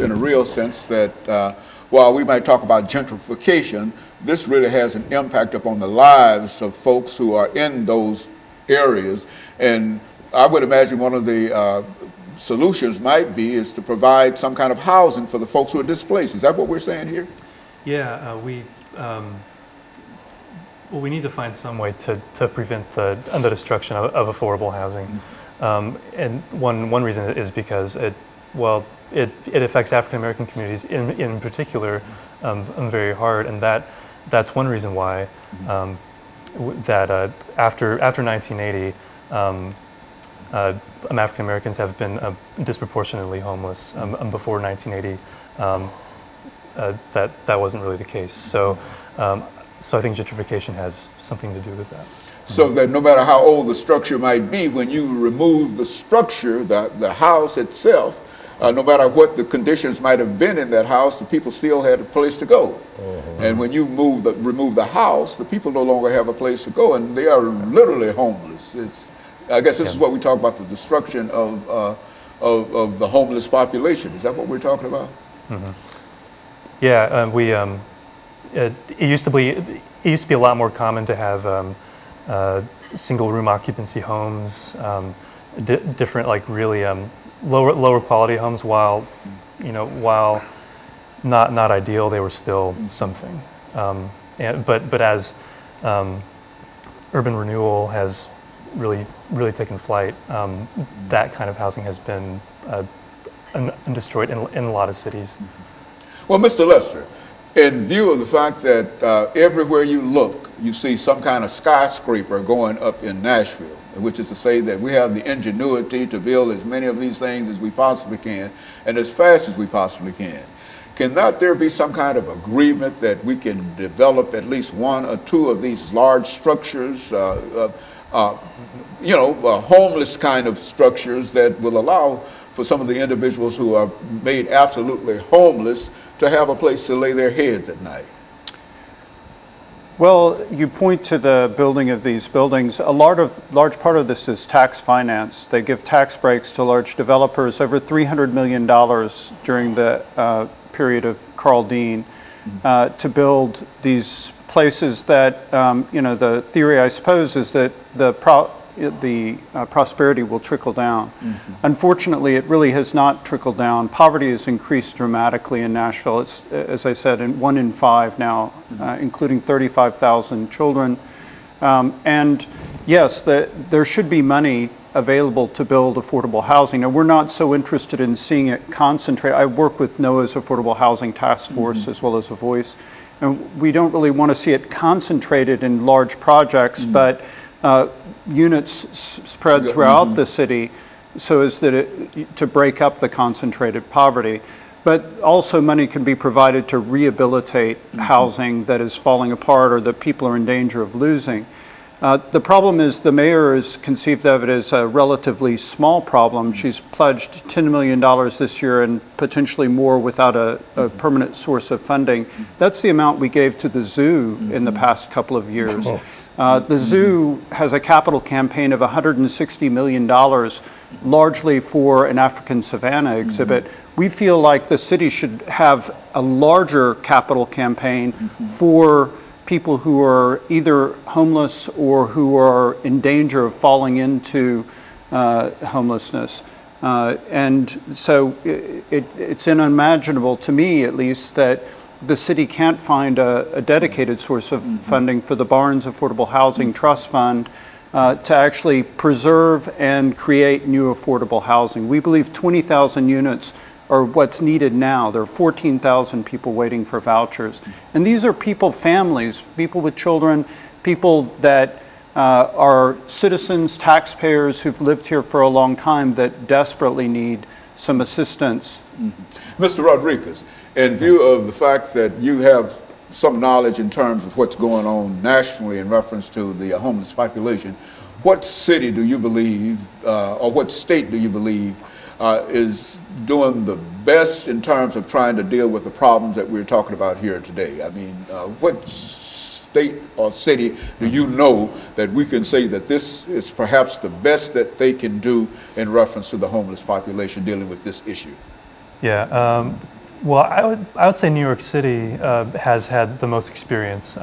in a real sense that while we might talk about gentrification, this really has an impact upon the lives of folks who are in those areas. And I would imagine one of the solutions might be is to provide some kind of housing for the folks who are displaced. Is that what we're saying here? Yeah, well, we need to find some way to prevent the destruction of affordable housing. And one reason is because it affects African American communities in particular very hard, and that's one reason why after 1980, African Americans have been disproportionately homeless. Before 1980, that wasn't really the case. So I think gentrification has something to do with that. So that no matter how old the structure might be, when you remove the structure, the house itself, no matter what the conditions might have been in that house, the people still had a place to go. And when you remove the house, the people no longer have a place to go, and they are literally homeless. I guess this is what we talk about, the destruction of the homeless population. Is that what we're talking about? Yeah, it used to be a lot more common to have single room occupancy homes, different like really lower quality homes. While not ideal, they were still something. But as urban renewal has really taken flight, that kind of housing has been destroyed in a lot of cities. Well, Mr. Lester, in view of the fact that everywhere you look, you see some kind of skyscraper going up in Nashville, which is to say that we have the ingenuity to build as many of these things as we possibly can and as fast as we possibly can. Cannot there be some kind of agreement that we can develop at least one or two of these large structures, homeless kind of structures that will allow for some of the individuals who are made absolutely homeless to have a place to lay their heads at night? Well, you point to the building of these buildings. A large part of this is tax finance. They give tax breaks to large developers, over $300 million during the period of Carl Dean, to build these places that, the theory, I suppose, is that the prosperity will trickle down. Unfortunately, it really has not trickled down. Poverty has increased dramatically in Nashville. It's, as I said, 1 in 5 now, including 35,000 children. And yes, there should be money available to build affordable housing. Now, we're not so interested in seeing it concentrate. I work with NOAA's Affordable Housing Task Force as well as A Voice. And we don't really want to see it concentrated in large projects, but units spread throughout the city so as that to break up the concentrated poverty. But also money can be provided to rehabilitate housing that is falling apart or that people are in danger of losing. The problem is the mayor has conceived of it as a relatively small problem. She's pledged $10 million this year and potentially more without a permanent source of funding. That's the amount we gave to the zoo in the past couple of years. The zoo has a capital campaign of $160 million, largely for an African savanna exhibit. We feel like the city should have a larger capital campaign for people who are either homeless or who are in danger of falling into homelessness. And so it's unimaginable, to me at least, that the city can't find a dedicated source of funding for the Barnes Affordable Housing Trust Fund to actually preserve and create new affordable housing. We believe 20,000 units are what's needed now. There are 14,000 people waiting for vouchers. And these are families, people with children, people that are citizens, taxpayers who've lived here for a long time that desperately need some assistance. Mr. Rodriguez, in view of the fact that you have some knowledge in terms of what's going on nationally in reference to the homeless population, what city do you believe, or what state do you believe is doing the best in terms of trying to deal with the problems that we're talking about here today? I mean, what state or city do you know that we can say that this is perhaps the best that they can do in reference to the homeless population dealing with this issue? Yeah, Well, I would say New York City has had the most experience.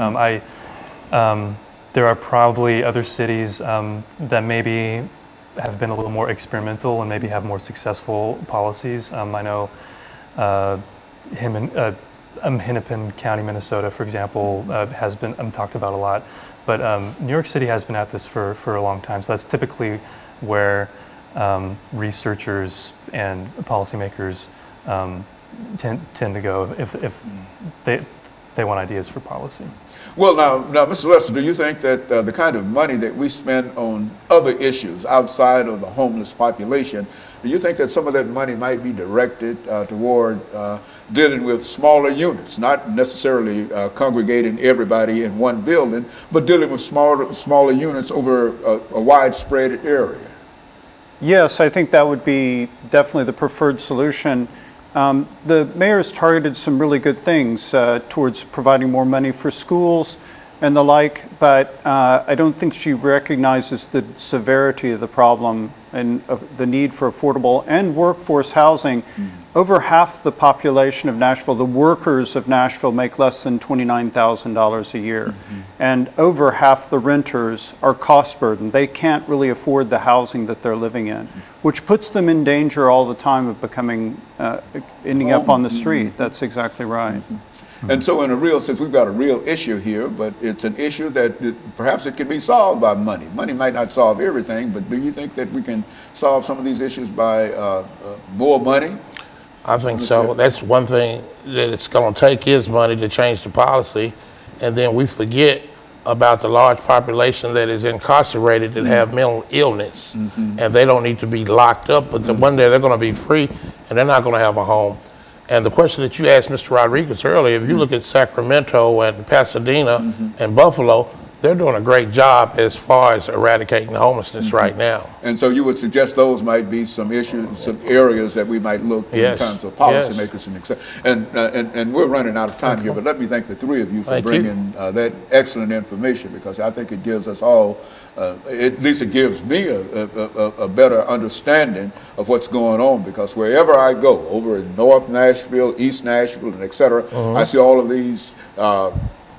There are probably other cities that maybe have been a little more experimental and maybe have more successful policies. I know Hennepin County, Minnesota, for example, has been talked about a lot. But New York City has been at this for a long time. So that's typically where researchers and policymakers tend to go if they want ideas for policy. Well, now, Mr. Lester, do you think that the kind of money that we spend on other issues outside of the homeless population, do you think that some of that money might be directed toward dealing with smaller units, not necessarily congregating everybody in one building, but dealing with smaller units over a widespread area? Yes, I think that would be definitely the preferred solution. The mayor's targeted some really good things towards providing more money for schools and the like, but I don't think she recognizes the severity of the problem and of the need for affordable and workforce housing. Over half the population of Nashville, the workers of Nashville, make less than $29,000 a year. And over half the renters are cost burdened. They can't really afford the housing that they're living in, which puts them in danger all the time of becoming, ending up on the street. That's exactly right. And so in a real sense, we've got a real issue here, but it's an issue that perhaps it can be solved by money. Money might not solve everything, but do you think that we can solve some of these issues by more money? I think so. That's one thing that it's going to take is money to change the policy, and then we forget about the large population that is incarcerated that have mental illness, and they don't need to be locked up, but one day they're going to be free, and they're not going to have a home. And the question that you asked Mr. Rodriguez earlier, if you look at Sacramento and Pasadena and Buffalo, they're doing a great job as far as eradicating homelessness right now. And so you would suggest those might be some issues, some areas that we might look in terms of policymakers and we're running out of time here, but let me thank the three of you for bringing that excellent information, because I think it gives us all, at least it gives me a better understanding of what's going on, because wherever I go, over in North Nashville, East Nashville, and et cetera, I see all of these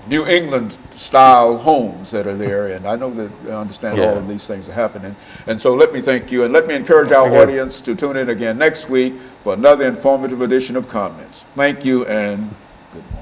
New England style homes that are there, and I know that I understand all of these things are happening. And so let me thank you, and let me encourage our audience to tune in again next week for another informative edition of Comments. Thank you, and good morning.